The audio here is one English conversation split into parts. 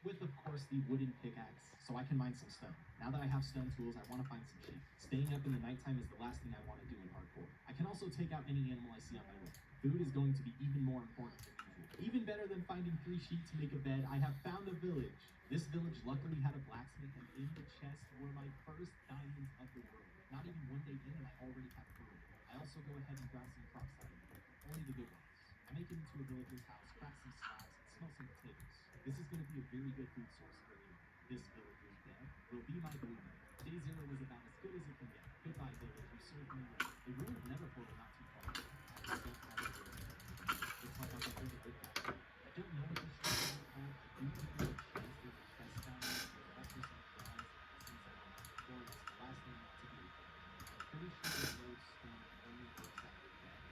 with, of course, the wooden pickaxe, so I can mine some stone. Now that I have stone tools, I want to find some sheep. Staying up in the nighttime is the last thing I want to do in hardcore. I can also take out any animal I see on my way. Food is going to be even more important than usual. Even better than finding 3 sheep to make a bed, I have found a village. This village luckily had a blacksmith, and in the chest were my first diamonds of the world. Not even one day in, and I already have food. I also go ahead and grab some crops out of it, only the good ones. I make it into a villager's house, crack some slabs, and smell some potatoes. This is going to be a very good food source for me. This villager's bed will be my blue bed. Day 0 was about as good as it can get. Goodbye, village. You served me well. The ruined never portal not too far. I don't have a good bed. Looks like I'll get rid of it. I don't know what this structure is called. I do think there's a chest. There's a chest down there. There's also some flies. Since I'm on the floor, that's the last thing I want to do. I'm pretty sure the road stone only works out with beds.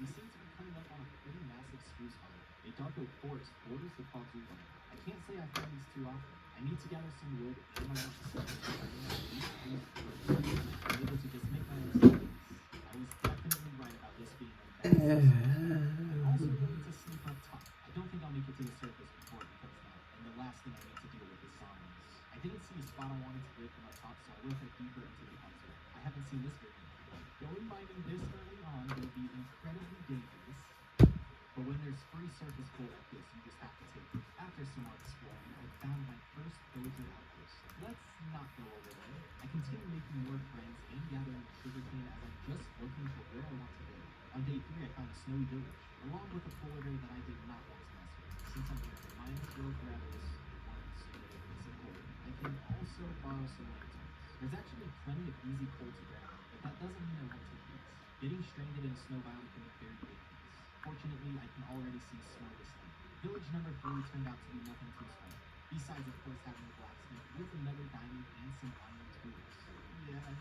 We seem to be coming up on a pretty massive spruce farm. A dark oak forest borders the Prvata Ноќ. I can't say I've found these too often. I need to gather some wood and I want to sell it. I'm able to just make my own stones. I was definitely right about this being a bad system. I'm also going to sleep up top. I don't think I'll make it to the surface before it becomes night, and the last thing I need to deal with is zombies. I didn't see a spot I wanted to live from up top, so I will head deeper into the puzzle. I haven't seen this very before. Going mining this early on will be incredibly dangerous, but when there's free surface coal like this, you just have to take it. After some more exploring, I found my first villager outpost. Let's not go over there. I continue making more friends and gathering sugarcane as I'm just looking for where I want to go. On day 3, I found a snowy village, along with a polar bear that I did not want to mess with. Since I'm here, I might as well grab this one stupid piece of coal. I can also borrow some lanterns. There's actually plenty of easy coal to grab, but that doesn't mean I won't take these. Getting stranded in a snow biome can be very dangerous. Fortunately, I can already see snow this night. Village number 3 turned out to be nothing too special, besides of course having a blacksmith with another diamond and some iron tools. Yes,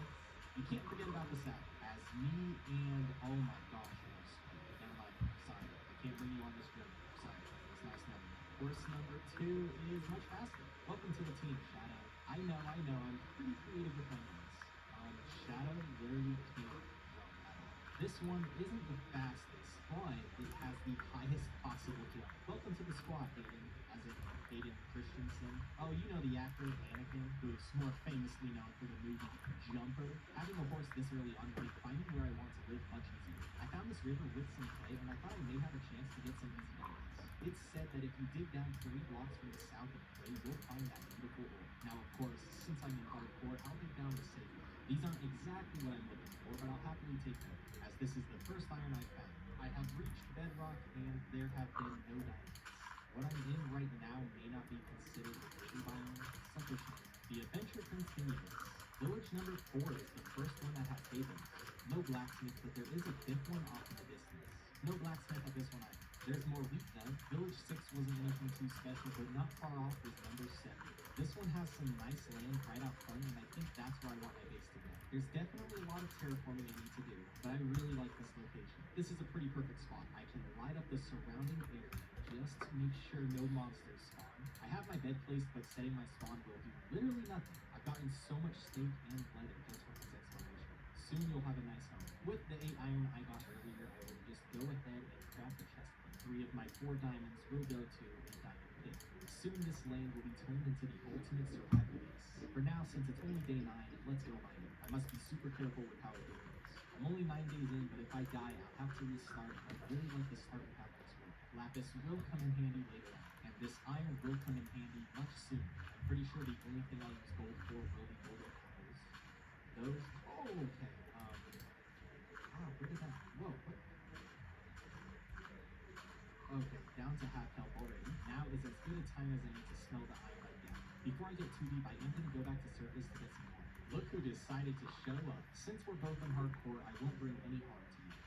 you can't forget about the saddle, as me and oh my gosh, never mind, sorry, I can't bring you on this journey, sorry, it's nice knowing you. Horse number 2 is much faster. Welcome to the team, Shadow. I know, I'm pretty creative with my names. Shadow literally can't run at all. This one isn't the fastest, but it has the highest possible jump. Welcome to the squad, Hayden, as in Hayden Christensen. Oh, you know the actor Anakin, who's more famously known for the movie Jumper. Having a horse this early on made finding where I want to live much easier. I found this river with some clay, and I thought I may have a chance to get some easy diamonds. It's said that if you dig down 3 blocks from the south of clay, you'll find that beautiful ore. Now, of course, since I'm in hardcore, I'll dig down the safe. These aren't exactly what I'm looking for, but I'll happily take them, as this is the first iron I've found. I have reached bedrock, and there have been no diamonds. What I'm in right now may not be considered a treasure biome. Such a shame. The adventure continues. Village number 4 is the first one that has havens. No blacksmith, but there is a 5th one off in the distance. No blacksmith at this one either. There's more wheat though. Village 6 wasn't anything too special, but not far off was number 7. This one has some nice land right out front, and I think that's where I want my base to go. There's definitely a lot of terraforming I need to do, but I really like this location. This is a pretty perfect spot. I can light up the surrounding area just to make sure no monsters spawn. I have my bed placed, but setting my spawn will do literally nothing. I've gotten so much steak and leather just from this exploration. Soon you'll have a nice home. With the 8 iron I got earlier, I will just go ahead and craft a chest plate. 3 of my 4 diamonds will go to a diamond pit. Soon this land will be turned into the ultimate survival base. For now, since it's only day 9, let's go mining. I must be super careful with how I do things. I'm only 9 days in, but if I die, I'll have to restart. I'd really like to start with how things work. Lapis will come in handy later on, and this iron will come in handy much sooner. I'm pretty sure the only thing I'll use gold for will be golden apples. Those, oh, okay, where did that, whoa, what? Okay, down to half health already. Now is as good a time as I need to smell the iron right down. Before I get too deep, I am going to go back to surface to get some more. Look who decided to show up. Since we're both in hardcore, I won't bring any harm to you.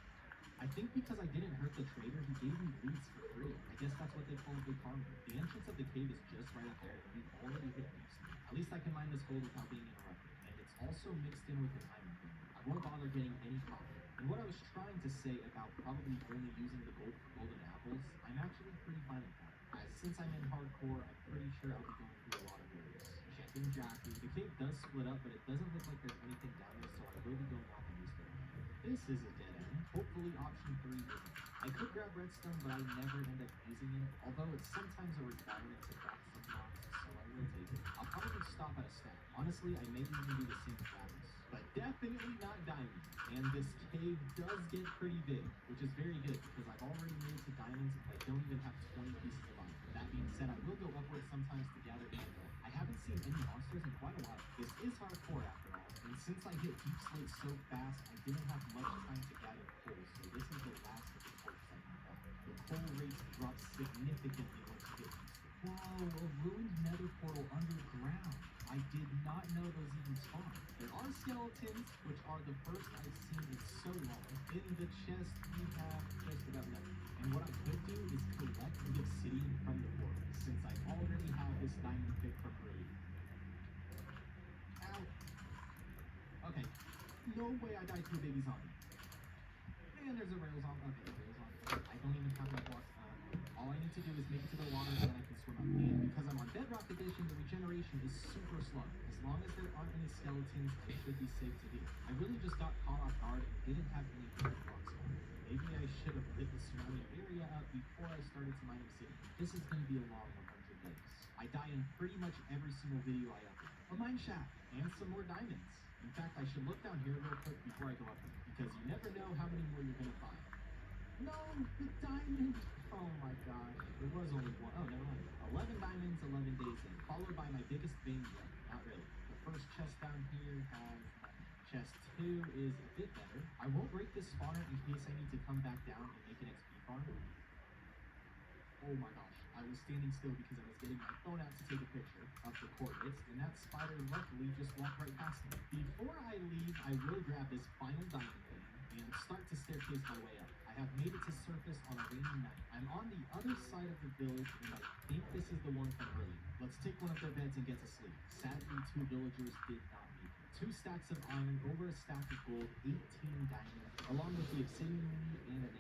I think because I didn't hurt the trader, he gave me leads for free. I guess that's what they call a good farmer. The entrance of the cave is just right up there, and we've already hit deep snow. At least I can mine this gold without being interrupted, and it's also mixed in with an iron thing. I won't bother getting any coffee. And what I was trying to say about probably only using the gold for golden apples, I'm actually pretty fine with that. As since I'm in hardcore, I'm pretty sure I'll be going through a lot of areas. Checking Jackie. The cave does split up, but it doesn't look like there's anything down there, so I will be going off in this direction. This is a dead end. Hopefully option 3 isn't. I could grab redstone, but I never end up using it, although it's sometimes a requirement to craft some blocks, so I will take it. I'll probably stop at a stack. Honestly, I may even do the same with ladders, but definitely not diamonds. And this cave does get pretty big, which is very good because I've already made it to diamonds, but I don't even have 20 pieces of iron. That being said, I will go upwards sometimes to gather anvil. I haven't seen any monsters in quite a while. This is hardcore after all, and since I hit deep slate so fast, I didn't have much time to gather coal, so this is the last of the torches I can find. The coal rates drop significantly once you hit deep slate. Whoa, a ruined nether portal underground. I did not know those even spawned. There are skeletons, which are the first I've seen in so long. In the chest, we have just about nothing. And what I could do is collect the obsidian from the portal, since I already have this diamond pick from Brady. Ow. Okay, no way I died to a baby zombie. And there's a rail zombie. Okay, rail zombie. I don't even have my blocks. All I need to do is make it to the water and then I can swim out. And because I'm on Bedrock Edition, the regeneration is super slow. As long as there aren't any skeletons, I should be safe to heal. I really just got caught off guard and didn't have any blocks on. Maybe I should have lit the surrounding area up before I started to mine obsidian. This is going to be a long 100 days. I die in pretty much every single video I upload. A mine shaft and some more diamonds. In fact, I should look down here real quick before I go up there, because you never know how many more you're going to find. No, the diamond! Oh my gosh, there was only one. Oh, never mind. 11 diamonds, 11 days in, followed by my biggest vein yet. Not really. The first chest down here has nothing. Chest 2 is a bit better. I won't break this spawner in case I need to come back down and make an XP farm. Oh my gosh, I was standing still because I was getting my phone out to take a picture of the coordinates, and that spider luckily just walked right past me. Before I leave, I will grab this final diamond thing and start to staircase my way up. I have made it to surface on a rainy night. I'm on the other side of the village, and I think this is the one from earlier. Let's take one of their beds and get to sleep. Sadly, 2 villagers did not make it. 2 stacks of iron over a stack of gold, 18 diamonds, along with the obsidian and an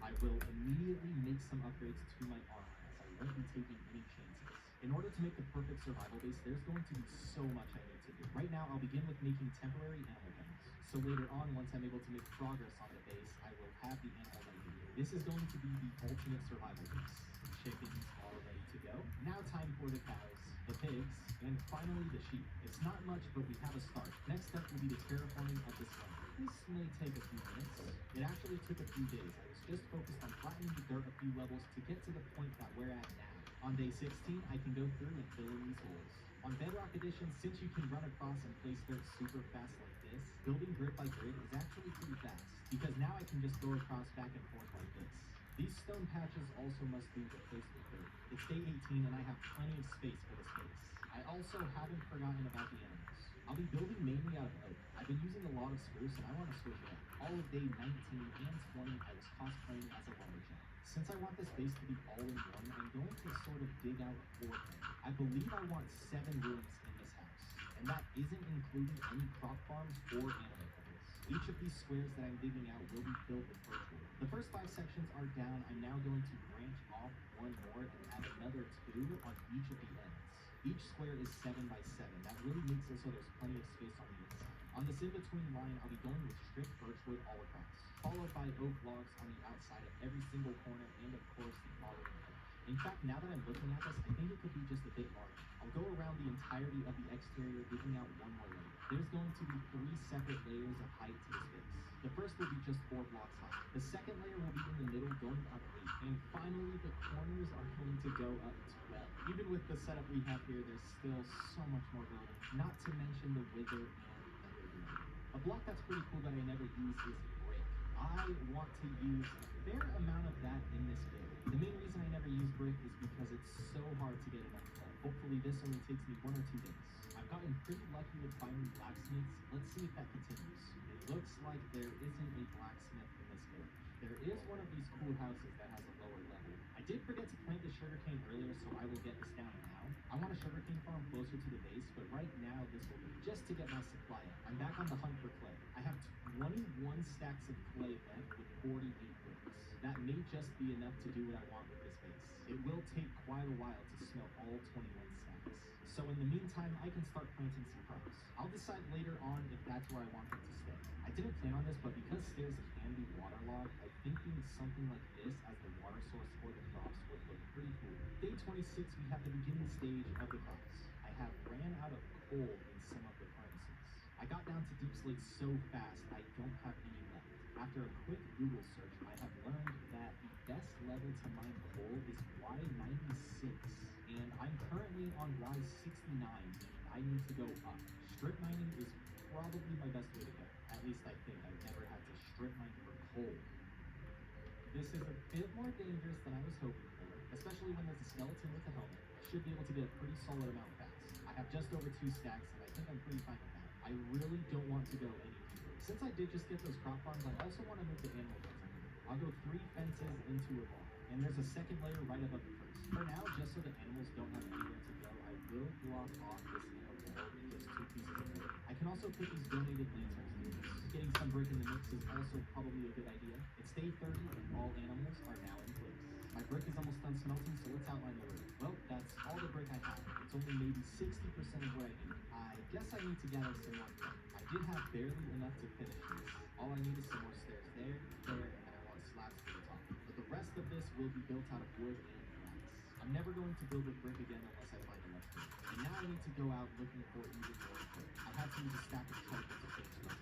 8. I will immediately make some upgrades to my armor, as I won't be taking any chances. In order to make the perfect survival base, there's going to be so much I need to do. Right now, I'll begin with making temporary animal pens. So later on, once I'm able to make progress on the base, I will have the animals I need. This is going to be the ultimate survival base. The chickens are ready to go. Now time for the cows, the pigs, and finally the sheep. It's not much, but we have a start. Next step will be the terraforming of this land. This may take a few minutes. It actually took a few days. I was just focused on flattening the dirt a few levels to get to the point that we're at now. On day 16, I can go through and fill in these holes. On Bedrock Edition, since you can run across and place dirt super fast like this, building grid by grid is actually pretty fast, because now I can just go across back and forth like this. These stone patches also must be replaced with dirt. It's day 18 and I have plenty of space for this base. I also haven't forgotten about the animals. I'll be building mainly out of oak. I've been using a lot of spruce and I want to switch it up. All of day 19 and 20 I was cosplaying as a lumberjack. Since I want this base to be all in one, I'm going to sort of dig out 4 things. I believe I want 7 rooms in this house, and that isn't including any crop farms or animal pens. Each of these squares that I'm digging out will be filled with birch wood. The first 5 sections are down. I'm now going to branch off 1 more and add another 2 on each of the ends. Each square is 7 by 7. That really makes it so there's plenty of space on the inside. On this in-between line, I'll be going with stripped birch wood all across, followed by oak logs on the outside of every single corner, and of course the following edge. In fact, now that I'm looking at this, I think it could be just a bit larger. I'll go around the entirety of the exterior, digging out 1 more layer. There's going to be 3 separate layers of height to this base. The first will be just 4 blocks high. The second layer will be in the middle, going up 8. And finally, the corners are going to go up 12. Even with the setup we have here, there's still so much more building, not to mention the wither and underground. A block that's pretty cool that I never use is brick. I want to use a fair amount of that in this build. The main reason I never use brick is because it's so hard to get enough of. Hopefully this only takes me 1 or 2 days. I've gotten pretty lucky with finding blacksmiths. Let's see if that continues. It looks like there isn't a blacksmith in this build. There is one of these cool houses that has a lower level. I did forget to plant the sugarcane earlier, so I will get this down now. I want a sugarcane farm closer to the base, but right now this will be just to get my supply up. I'm back on the hunt for clay. I have 21 stacks of clay left with 48 bricks. That may just be enough to do what I want with this base. It will take quite a while to smelt all 21 stacks. So in the meantime, I can start planting some crops. I'll decide later on if that's where I want them to stay. I didn't plan on this, but because stairs can be waterlogged, I think doing something like this as the water source for the crops would look pretty cool. Day 26, we have the beginning stage of the crops. I have ran out of coal in some of the furnaces. I got down to deep slate so fast, I don't have any left. After a quick Google search, I have learned that the best level to mine coal is Y96, and I'm currently on Y69, meaning I need to go up. Strip mining is probably my best way to go. At least I think. I've never had to strip mine for coal. This is a bit more dangerous than I was hoping for, especially when there's a skeleton with a helmet. I should be able to get a pretty solid amount fast. I have just over 2 stacks, and I think I'm pretty fine with that. I really don't want to go any deeper. Since I did just get those crop farms, I also want to move the animal fence. I'll go 3 fences into a wall, and there's a second layer right above the first. For now, just so the animals don't have anywhere to go, I will block off this inner wall with just 2 pieces of wood. I can also put these donated lanterns through this. Getting some brick in the mix is also probably a good idea. It's day 30 and all animals are now in place. My brick is almost done smelting, so let's outline the roof. Well, that's all the brick I have. It's only maybe 60% of what I need. I guess I need to gather some more brick. I did have barely enough to finish this. All I need is some more stairs there, and then I want slabs to the top. But the rest of this will be built out of wood and glass. I'm never going to build with brick again unless I find enough brick. And now I need to go out looking for even more brick. I have to use a stack of charcoal to finish this.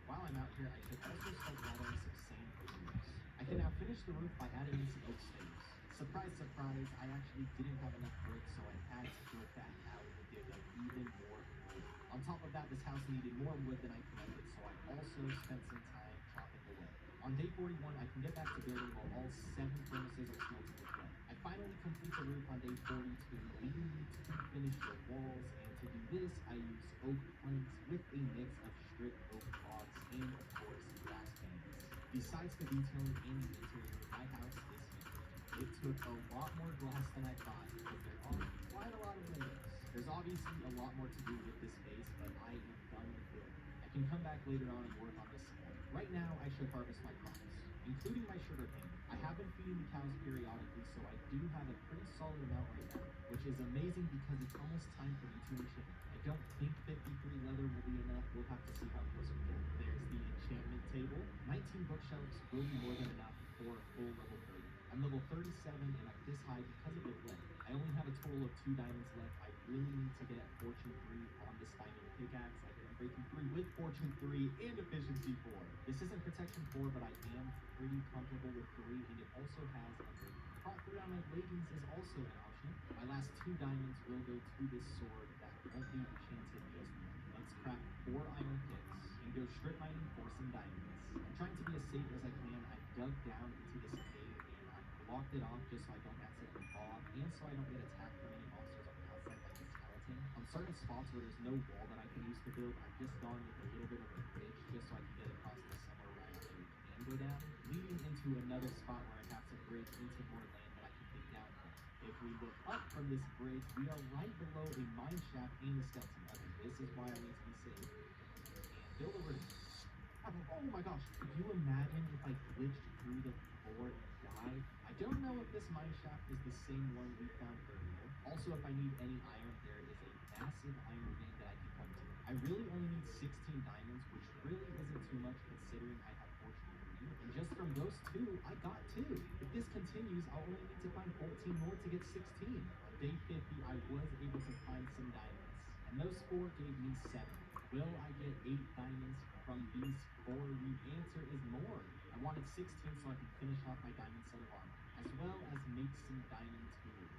While I'm out here, I should also start gathering some sand for the roofs. I can now finish the roof by adding in some oak stairs. Surprise, surprise, I actually didn't have enough brick, so I had to go back out and dig up even more wood. On top of that, this house needed more wood than I collected, so I also spent some time chopping away. On day 41, I can get back to building while all 7 furnaces are smelting with lead. I finally complete the roof on day 42, leaving me to finish the walls, and to do this, I use oak planks with a mix of stripped oak logs and, of course, glass panes. Besides the detailing and the interior, my house is huge. It took a lot more glass than I thought, because there are quite a lot of windows. There's obviously a lot more to do with this space, but I am done with building. I can come back later on and work on this some more. Right now, I should harvest my crops, including my sugar cane. I have been feeding the cows periodically, so I do have a pretty solid amount right now, which is amazing because it's almost time for me to enchant. I don't think 53 leather will be enough. We'll have to see how close we get. There's the enchantment table. 19 bookshelves will be more than enough for a full level 30. I'm level 37 and I'm this high because of the lead. I only have a total of 2 diamonds left. I really need to get Fortune 3 on this diamond pickaxe. I get Breaking 3 with Fortune 3 and Efficiency 4. This isn't Protection 4, but I am pretty comfortable with 3, and it also has a break. Prop 3 on my leggings is also an option. My last 2 diamonds will go to this sword that won't be enchanted just yet. Let's craft 4 iron picks and go strip mining for some diamonds. I'm trying to be as safe as I can. I dug down into this cave and I blocked it off just so I don't accidentally fall off and so I don't get attacked from any monsters on the outside like the skeleton. On certain spots where there's no wall that I can use to build, I've just gone with a little bit of a bridge just so I can get across this somewhere where I actually can go down, leading into another spot where I have to bridge into more land that I can dig down from. If we look up from this bridge, we are right below a mine shaft and a skeleton oven. This is why I need to be safe. And build a room. Oh my gosh, could you imagine if I glitched through the floor and died? I don't know if this mine shaft is the same one we found earlier. Also, if I need any iron, there is a massive iron vein that I can come to. I really only need 16 diamonds, which really isn't too much considering I have Fortune 3. And just from those 2, I got 2. If this continues, I'll only need to find 14 more to get 16. On day 50, I was able to find some diamonds, and those 4 gave me 7. Will I get 8 diamonds from these 4? The answer is more. I wanted 16 so I can finish off my diamond set of armor, as well as make some diamond tools.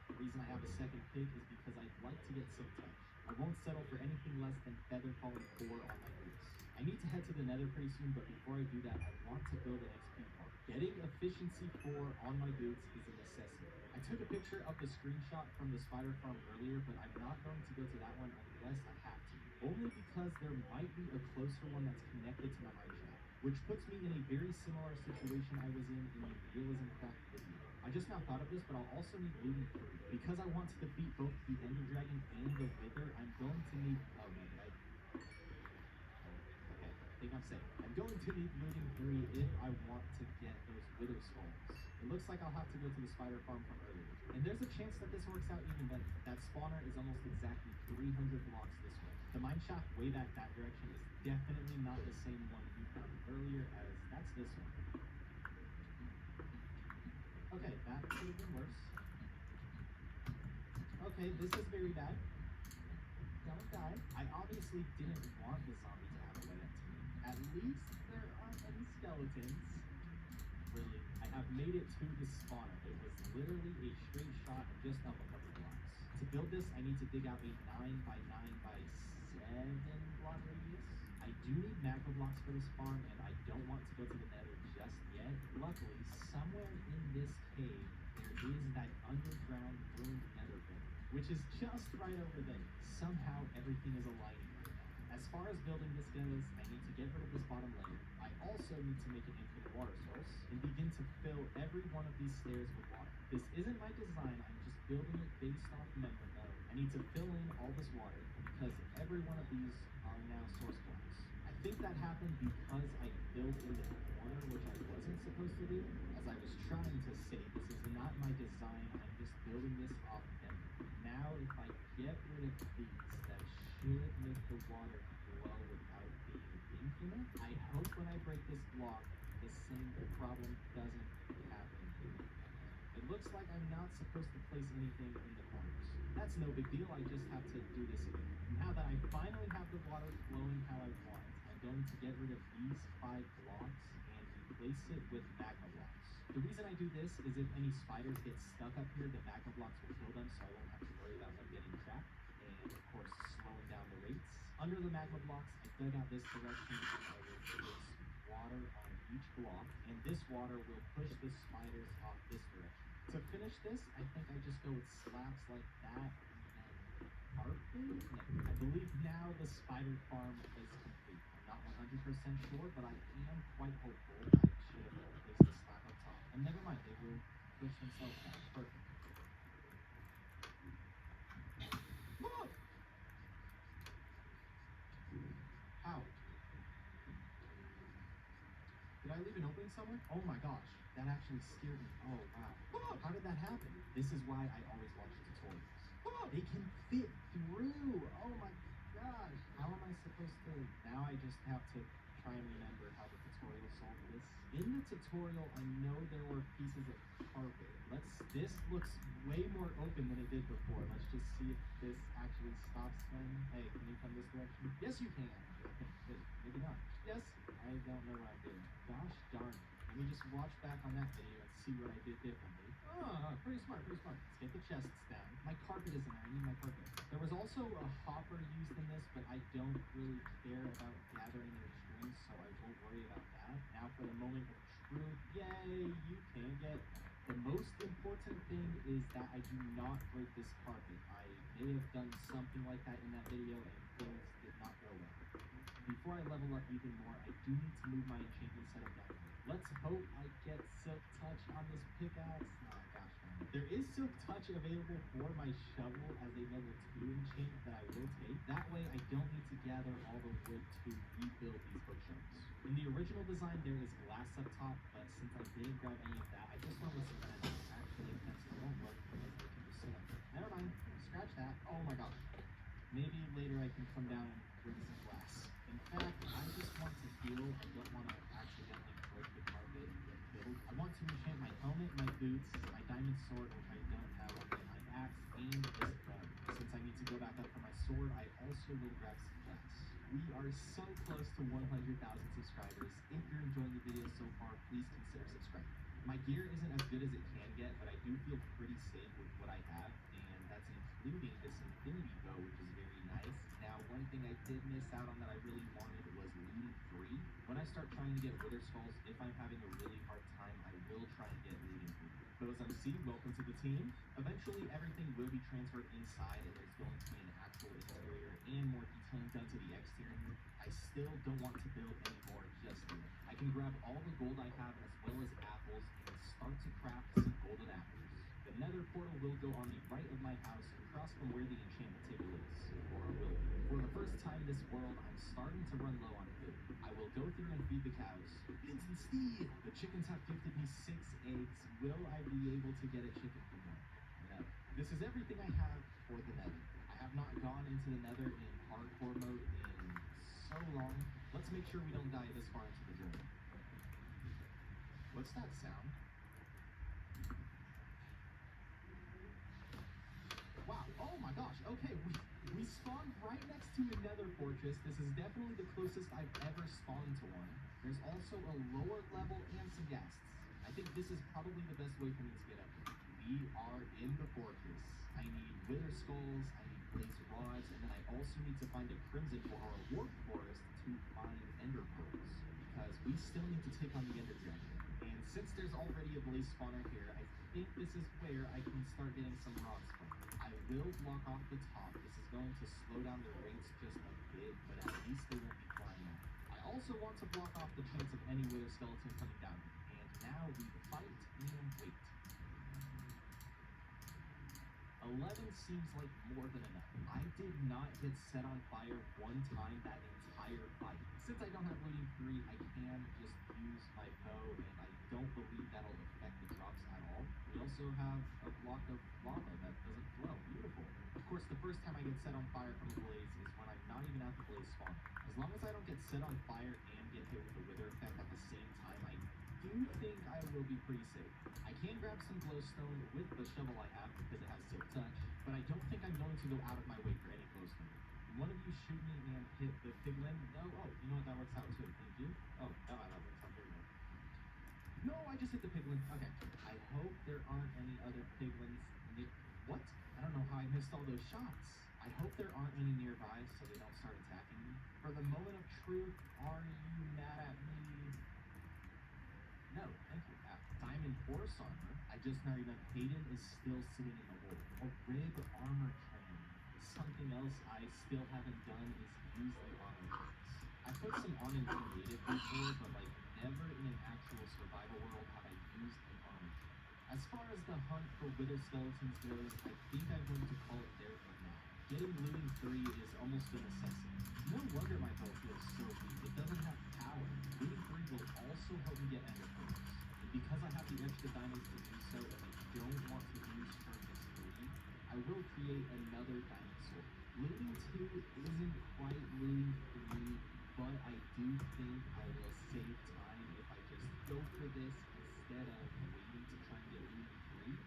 The reason I have a second pick is because I'd like to get some touch. I won't settle for anything less than feather falling 4 on my boots. I need to head to the nether pretty soon, but before I do that, I want to build an XP farm. Getting efficiency 4 on my boots is a necessity. I took a picture of the screenshot from the spider farm earlier, but I'm not going to go to that one unless I have to. Only because there might be a closer one that's connected to my mine shaft, which puts me in a very similar situation I was in the realism craft video. I just now thought of this, but I'll also need looting 3. Because I want to defeat both the ender dragon and the wither, I'm going to need... Oh, no, did I... Okay, I think I'm safe. I'm going to need looting 3 if I want to get those wither skulls. It looks like I'll have to go to the spider farm from earlier. And there's a chance that this works out even better. That spawner is almost exactly 300 blocks this way. The mine shaft way back that direction is definitely not the same one you found earlier, as that's this one. Okay, that could have been worse. Okay, this is very bad. Don't die. I obviously didn't want the zombie to have a way up to me. At least there aren't any skeletons. Really, I have made it to the spawner. It was literally a straight shot just up a couple blocks. To build this, I need to dig out a 9 by 9 by 7 block radius. I do need magma blocks for this farm, and I don't want to go to the nether just yet. Luckily, somewhere in this cave, there is that underground ruined nether pit, which is just right over there. Somehow, everything is aligning right now. As far as building this goes, I need to get rid of this bottom layer. I also need to make an infinite water source and begin to fill every one of these stairs with water. This isn't my design, I'm just building it based off memory though. I need to fill in all this water because every one of these are now source blocks. I think that happened because I filled in the corner, which I wasn't supposed to do. As I was trying to say, this is not my design, I'm just building this off memory. Now if I get rid of these, that should make the water flow without being infinite. I hope when I break this block, the same problem doesn't happen here. It looks like I'm not supposed to place anything in the corners. That's no big deal, I just have to do this again. Now that I finally have the water flowing how I want, I'm going to get rid of these 5 blocks and replace it with magma blocks. The reason I do this is if any spiders get stuck up here, the magma blocks will kill them, so I won't have to worry about them getting trapped. And of course, slowing down the rates. Under the magma blocks, I dug out this direction and I will place water on each block, and this water will push the spiders off this direction. To finish this, I think I just go with slabs like that and carpet? No, I believe now the spider farm is complete. I'm not 100% sure, but I am quite hopeful I should have placed a slab up top. And never mind, they will push themselves down. Perfect. Whoa! How? Did I leave an opening somewhere? Oh my gosh, that actually scared me. Oh wow. Whoa, how did that happen? This is why I always watch tutorials. Whoa, they can fit through. Oh my gosh. How am I supposed to? Now I just have to try and remember how the tutorial solved this. In the tutorial, I know there were pieces of carpet. This looks way more open than it did before. Let's just see if this actually stops them. Hey, can you come this direction? Yes, you can. Maybe not. Yes, I don't know what I'm doing. Gosh darn it. Let me just watch back on that video and see what I did differently. Oh, pretty smart, pretty smart. Let's get the chests down. My carpet isn't there. I need my carpet. There was also a hopper used in this, but I don't really care about gathering their strings, so I won't worry about that. Now for the moment of truth. Yay, you can get. The most important thing is that I do not break this carpet. I may have done something like that in that video and things did not go well. Before I level up even more, I do need to move my enchantment setup down here. Let's hope I get Silk Touch on this pickaxe. Oh gosh, man. There is Silk Touch available for my shovel as a level 2 enchant that I will take. That way I don't need to gather all the wood to rebuild these bookshelves. In the original design, there is glass up top, but since I didn't grab any of that, I just went with some fence. Actually, fences won't work because they can just sit up there. Never mind, scratch that. Oh my gosh. Maybe later I can come down and bring some glass. In fact, I just want to heal. I don't want to accidentally break the carpet and get killed. I want to enchant my helmet, my boots, my diamond sword, which I don't have, and my axe, and this gun. Since I need to go back up for my sword, I also will grab some glass. We are so close to 100,000 subscribers. If you're enjoying the video so far, please consider subscribing. My gear isn't as good as it can get, but I do feel pretty safe with what I have, and that's including this infinity bow, which is very nice. Now, one thing I did miss out on that I really wanted was looting 3. When I start trying to get wither skulls, if I'm having a really hard time, I will try and get looting 3. Those MC, welcome to the team. Eventually, everything will be transferred inside, and there's going to be an actual interior and more detailing done to the exterior. I still don't want to build any more just yet. I can grab all the gold I have as well as apples and start to craft some golden apples. The The nether portal will go on the right of my house, across from where the enchantment table is, or will be. For the first time in this world, I'm starting to run low on food. I will go through and feed the cows. Instant Steve! The chickens have gifted me 6 eggs. Will I be able to get a chicken from them? No. This is everything I have for the nether. I have not gone into the nether in hardcore mode in so long. Let's make sure we don't die this far into the journey. What's that sound? Wow, oh my gosh, okay, we spawned right next to a nether fortress. This is definitely the closest I've ever spawned to one. There's also a lower level and some ghasts. I think this is probably the best way for me to get up here. We are in the fortress. I need wither skulls, I need blaze rods, and then I also need to find a crimson for our warp forest to find ender pearls, because we still need to take on the ender dragon. And since there's already a blaze spawner here, I think this is where I can start getting some rods from. I will block off the top. This is going to slow down the rates just a bit, but at least they won't be flying out. I also want to block off the chance of any wither skeleton coming down here. And now we fight and wait. 11 seems like more than enough. I did not get set on fire one time that entire fight. Since I don't have looting 3, I can just use my bow, and I don't believe that'll affect the drops at all. We also have a block of lava that doesn't flow. Beautiful. Of course, the first time I get set on fire from a blaze is when I'm not even at the blaze spawn. As long as I don't get set on fire and get hit with the wither effect at the same time, I do think I will be pretty safe. I can grab some glowstone with the shovel I have because it has silk touch, but I don't think I'm going to go out of my way for any glowstone. One of you shoot me and hit the piglin. No, oh, you know what, that works out too. Thank you. Oh, that works out very well. No, I just hit the piglin. Okay. I hope there aren't any other piglins. What? I don't know how I missed all those shots. I hope there aren't any nearby so they don't start attacking me. For the moment of truth, are you mad at me? No, thank you. Diamond horse armor. I just married them. Hayden is still sitting in the hole. A red armor train. Something else I still haven't done is use the armor trains. I put some on in creative before, but like never in an actual survival world have I used an armor train. As far as the hunt for wither skeletons goes, I think I'm going to call it there for now. Getting looting 3 is almost a necessity. No wonder my bow feels so weak. It doesn't have power. Looting 3 will also help me get ender pearls. And because I have the extra diamonds to do so, and I don't want to use sharpness 3, I will create another diamond sword. Looting 2 isn't quite looting 3, but I do think I will save time if I just go for this instead of waiting to try and get looting 3.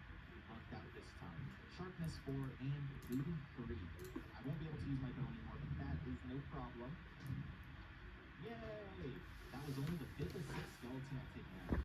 Lucked out this time. Sharpness 4 and looting 3. I won't be able to use my bow anymore, but that is no problem. Yay! That was only the 5th or 6th skeleton I've taken out.